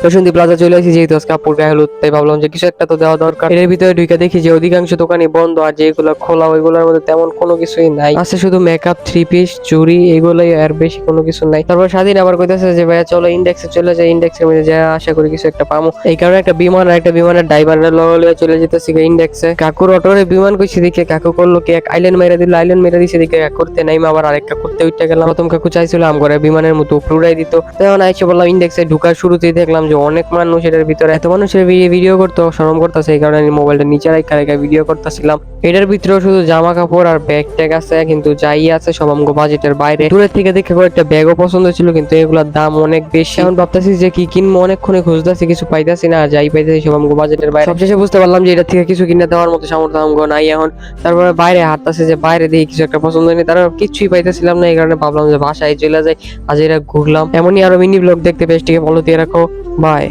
বসন্তী plaza চলে আসি, যেহেতু আজকে আপুর গায়ে হলুদ, তাই ভাবলাম যে কিছু একটা তো দেওয়া দরকার। এর ভিতরে ঢুকে দেখি যে অধিকাংশ দোকানই বন্ধ, আর যেগুলো খোলা ওইগুলোর মধ্যে তেমন কোনো কিছুই নাই। আছে শুধু মেকআপ, থ্রি পিস, চুড়ি, এগুলোই, আর বেশি কোনো কিছু নাই। তারপর স্বাধীন আবার কইতেছে যে ভাইয়া চলো ইন্ডেক্সে চলে যাই, ইন্ডেক্সের মধ্যে যা আশা করি কিছু একটা পামো। এই কারণে একটা বিমান আর একটা বিমানের ড্রাইভারের লগে চলে যেতেছি ইন্ডেক্সে। কাকুর অটোরে বিমান কইছি দেখে কাকু করলো কি এক আইল্যান্ড মেরে দিল, আইল্যান্ড মেরে দিছে দেখে করতে নাইমা আবার আরেকটা করতে উঠতে গেলাম। প্রথম কাকু চাইছিল আম করে বিমানের মতো উপরে উড়াই দিত, তখন আইসে বললাম ইন্ডেক্সে ঢুকার শুরুতেই দেখলাম যে অনেক মানুষ এটার ভিতরে, এত মানুষের ভিডিও করতে শরম করতেছে, এই কারণে মোবাইলটা নিচে রাখা রেখে ভিডিও করতেছিলাম। এটার ভিতরেও শুধু জামা কাপড় আর ব্যাগ ট্যাগ আছে, কিন্তু যাই আছে সব আমগো বাজেটের বাইরে। দূরের থেকে দেখে কয়েকটা ব্যাগও পছন্দ ছিল, কিন্তু এগুলোর দাম অনেক বেশি। এখন ভাবতেছি যে কি কিনবো, অনেকক্ষণে খুঁজতেছি, কিছু পাইতেছি না, আর যাই পাইতেছি সব আমগো বাজেটের বাইরে। সবশেষে বুঝতে পারলাম যে এটা থেকে কিছু কিনে দেওয়ার মতো সামর্থ্য আমগো নাই এখন। তারপরে বাইরে হাঁটতেছে যে বাইরে দেখি কিছু একটা পছন্দ নেই, তারপর কিছুই পাইতেছিলাম না, এই কারণে ভাবলাম যে বাসায় চলে যাই, আজ এরা ঘুরলাম। এমনই আরো মিনি ব্লগ দেখতে পেজটিকে ফলো দিয়ে রাখো। বাই।